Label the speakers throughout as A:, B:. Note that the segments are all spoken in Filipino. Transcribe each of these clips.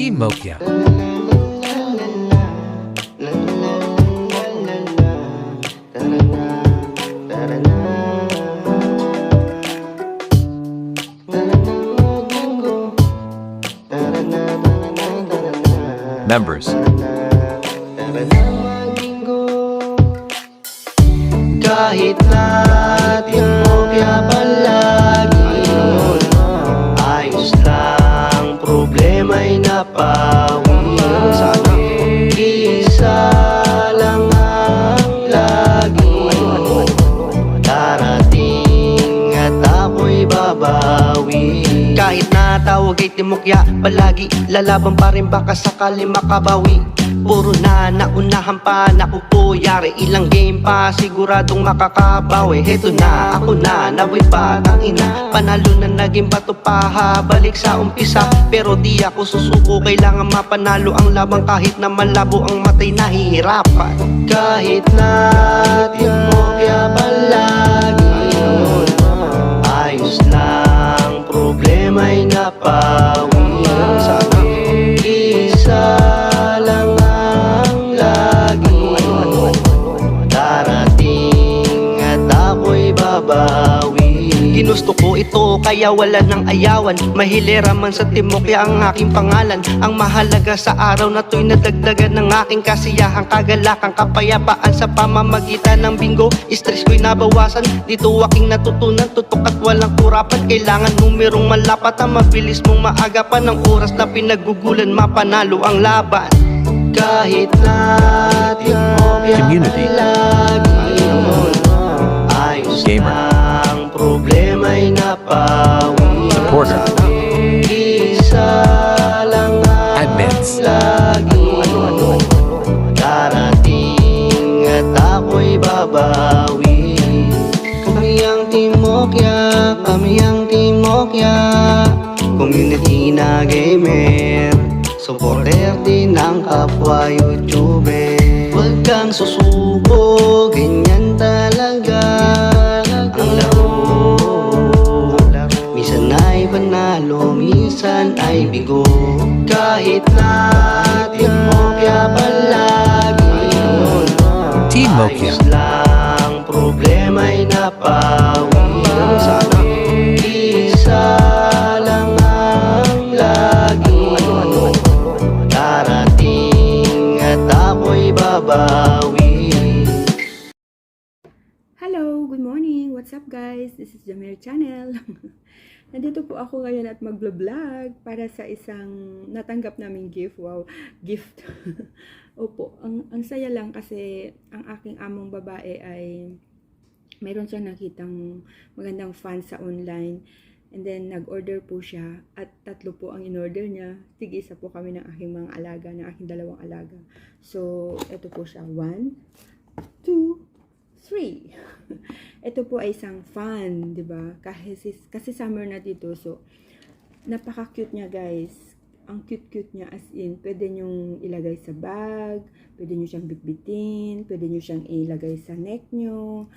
A: Team Mokia. Members.
B: Kahit natin mo kaya palagi ayos lang, problema'y napawi. Isa lang ang lagi darating at ako'y babawi. Kahit na tawag ay timokya palagi, lalaban pa rin baka sakali makabawi. Puro na naunahan pa, naku po, yari ilang game pa, siguradong makakabawi. Heto na, ako na, naway pa, tangina, panalo na naging bato pa, balik sa umpisa. Pero di ako susuko, kailangan mapanalo ang labang kahit na malabo ang matay, nahihirapan. Kahit natin mo kaya palagi ayos lang, problema'y napawi. Isa lang ang lagi darating at ako'y babawi. Ginusto ko ito kaya wala nang ayawan, mahilera man sa timokya ang aking pangalan. Ang mahalaga sa araw na to'y nadagdagan ng aking kasiyahan, kagalakan, kapayapaan sa pamamagitan ng bingo. Stress ko'y nabawasan, dito aking natutunan, tutok at walang kurapan. Kailangan numerong malapat ang mabilis mong maagapan, ng oras na pinagugulan mapanalo ang laban. Kahit natin mo
A: Community.
B: ayos
A: Gamer.
B: lang, problema'y napawi.
A: Supporter.
B: Isa lang ang
A: Admins.
B: lagi darating at ako'y babawi. Kami ang timokya, kami ang timokya, community na gamer, supporter din ng kapwa YouTuber. Huwag kang susuko, ganyan talaga ang laro. Minsan ay panalo, minsan ay bigo. Kahit natin mo kaya palagi
A: Team Mokia.
B: ayos lang, problema'y napawi. Isa lang ang lagi darating at ako'y babawi.
C: Hello, good morning. What's up guys? This is Jamir Channel. Nandito po ako ngayon at mag-vlog para sa isang natanggap naming gift. Wow, gift. Opo, ang saya lang kasi ang aking among babae ay mayroon siyang nakitang magandang fan sa online. And then, nag-order po siya at 3 po ang in-order niya. Tig-isa po kami ng aking mga alaga, ng aking 2 alaga. So, ito po siya. 1, 2, 3. Ito po ay isang fan, di ba? Kasi summer na dito. So, napaka-cute niya, guys. Ang cute-cute niya as in. Pwede nyong ilagay sa bag, pwede nyo siyang bitbitin, pwede nyo siyang ilagay sa neck nyo.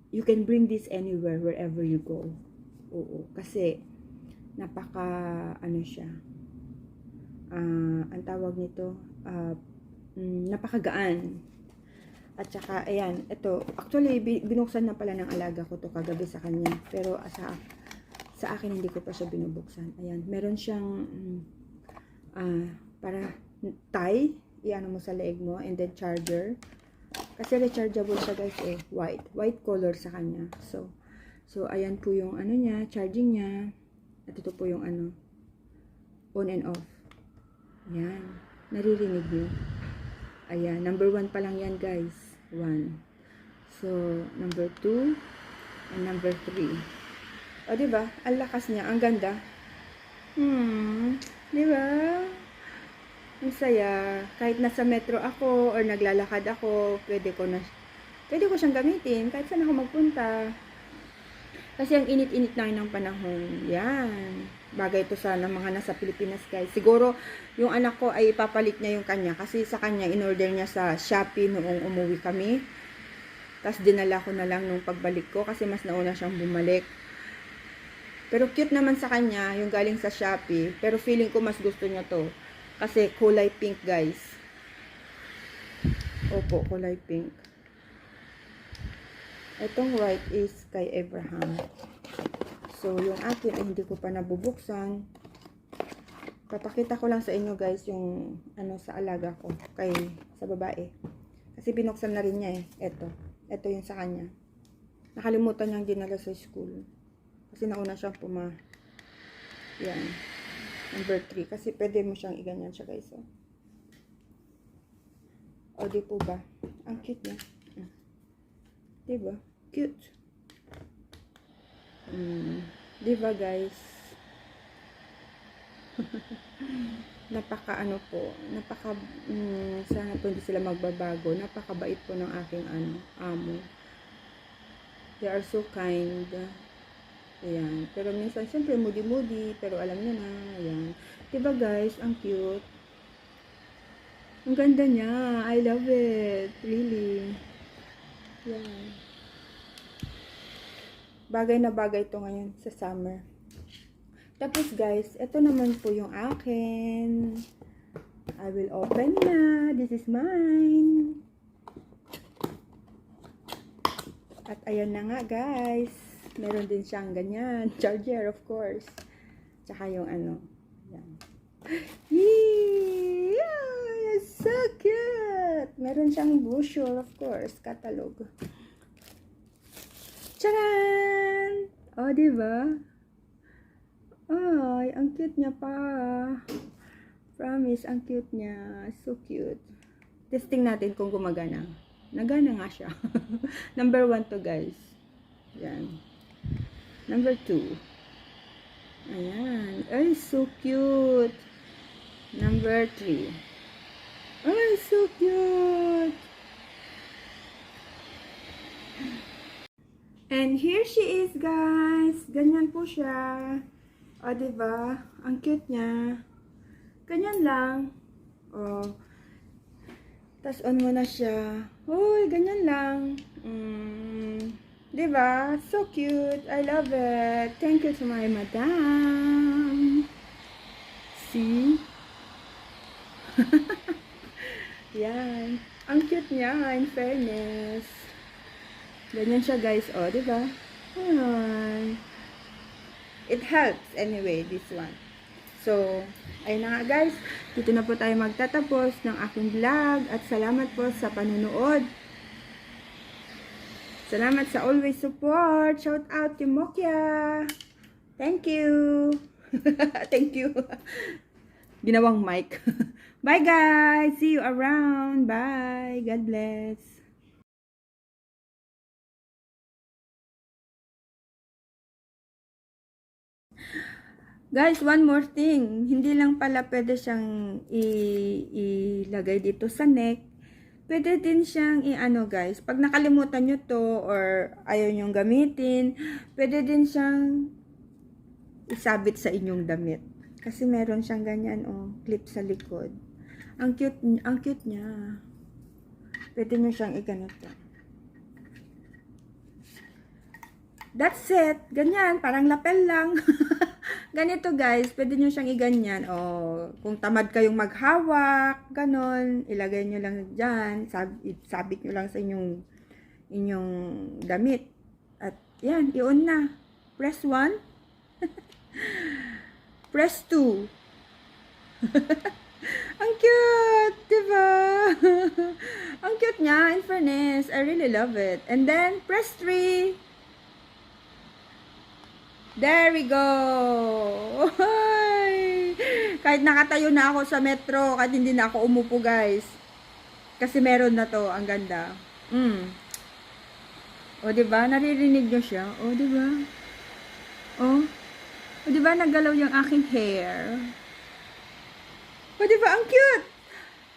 C: You can bring this anywhere, wherever you go. Oo, kasi napaka, ano siya, ang tawag nito, napakagaan. At saka, ayan, ito, actually, binuksan na pala ng alaga ko to kagabi sa kanya. Pero sa akin, hindi ko pa siya binubuksan. Ayan, meron siyang, para tie, iano mo sa leeg mo, and then charger. Kasi rechargeable siya guys eh, white color sa kanya. So ayan po yung ano niya, charging niya. At ito po yung ano, on and off. Ayan, naririnig niyo. Ayan, number 1 pa lang yan guys. 1. So, number 2 and number 3. O diba, ang lakas niya, ang ganda. Diba? Ang saya. Kahit nasa metro ako or naglalakad ako, pwede ko siyang gamitin kahit saan ako magpunta. Kasi ang init-init na ng panahon. Yan. Bagay ito sa mga nasa Pilipinas guys. Siguro yung anak ko ay ipapalit niya yung kanya. Kasi sa kanya, in-order niya sa Shopee noong umuwi kami. Tapos dinala ko na lang nung pagbalik ko kasi mas nauna siyang bumalik. Pero cute naman sa kanya, yung galing sa Shopee. Pero feeling ko mas gusto niya to. Kasi kulay pink, guys. Opo, kulay pink. Itong white is kay Abraham. So, yung akin ay hindi ko pa nabubuksan. Papakita ko lang sa inyo, guys, yung ano sa alaga ko. Sa babae. Kasi binuksan na rin niya eh. Ito yung sa kanya. Nakalimutan niyang dinala sa school. Kasi nauna siyang yan. Number 3. Kasi pwede mo siyang iganyan siya, guys. O, di po ba? Ang cute niya. Diba? Cute. Diba, guys? Sana po hindi sila magbabago. Napakabait po ng aking amo. They are so kind. Ayan. Pero minsan, syempre, moody-moody. Pero alam niyo na. Ayan. Diba, guys? Ang cute. Ang ganda niya. I love it. Really. Ayan. Bagay na bagay ito ngayon sa summer. Tapos, guys, ito naman po yung akin. I will open na. This is mine. At ayan na nga, guys. Meron din siyang ganyan. Charger, of course. Tsaka yung ano. Yan. Yeah! So cute! Meron siyang brochure, of course. Catalog. Tcharan! O, diba? Ay, ang cute niya pa. Promise, ang cute niya. So cute. Testing natin kung gumagana. Nagana nga siya. Number 1 to, guys. Yan. Number 2. Ayan. Ay, so cute. Number 3. Ay, so cute. And here she is, guys. Ganyan po siya. O, diba? Ang cute niya. Ganyan lang. O. Tas on mo na siya. Uy, ganyan lang. Diba? So cute. I love it. Thank you to my madam. See? Yan. Ang cute niya, in fairness. Ganyan siya, guys. O, diba? Ayan. It helps anyway, this one. So, ayun na nga, guys. Dito na po tayo magtatapos ng aking vlog. At salamat po sa panunood. Salamat sa always support. Shout out to Mokya. Thank you. Thank you. Ginawang mic. Bye, guys. See you around. Bye. God bless. Guys, one more thing. Hindi lang pala pwede siyang ilagay dito sa neck. Pwede din siyang i-ano, guys. Pag nakalimutan nyo to or ayaw nyong gamitin, pwede din siyang isabit sa inyong damit. Kasi meron siyang ganyan, clip sa likod. Ang cute niya. Pwede nyo siyang i-ganito. That's it. Ganyan, parang lapel lang. Ganito, guys, pwede nyo siyang iganyan. Kung tamad kayong maghawak, ganon, ilagay nyo lang dyan, sabit nyo lang sa inyong damit. At yan, i-on na. Press 1. Press 2. Ang cute, diba? Ang cute niya, in fairness. I really love it. And then, press 3. There we go! Kahit nakatayo na ako sa metro, kahit hindi na ako umupo, guys. Kasi meron na to, ang ganda. O, diba? Naririnig nyo siya. O, diba? O, diba? Naggalaw yung aking hair. O, diba? Ang cute!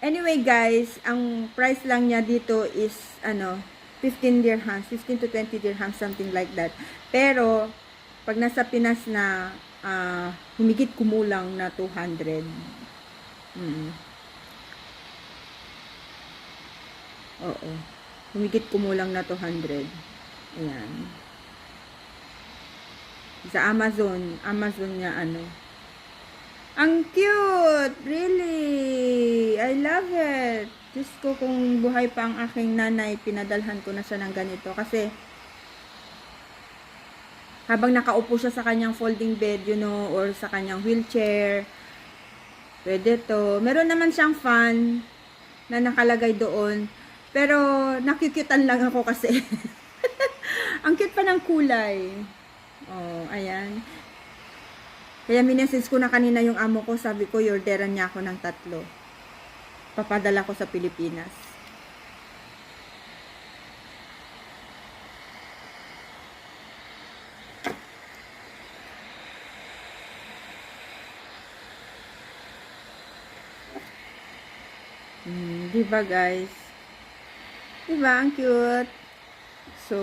C: Anyway, guys, ang price lang niya dito is, 15 dirhams. 15 to 20 dirhams, something like that. Pero, pag nasa Pinas na humigit kumulang na 200. Oo. Humigit kumulang na 200. Ayan. Sa Amazon. Amazon niya ano. Ang cute! Really! I love it! Diyos ko, kung buhay pa ang aking nanay, pinadalhan ko na siya ng ganito. Kasi, habang nakaupo siya sa kanyang folding bed, you know, or sa kanyang wheelchair, pwede to. Meron naman siyang fan na nakalagay doon. Pero, nakikitan lang ako kasi. Ang cute pa ng kulay. Oh, ayan. Kaya minessage ko na kanina yung amo ko. Sabi ko, orderan niya ako ng 3. Papadala ko sa Pilipinas. Diba guys? Diba? Ang cute. So,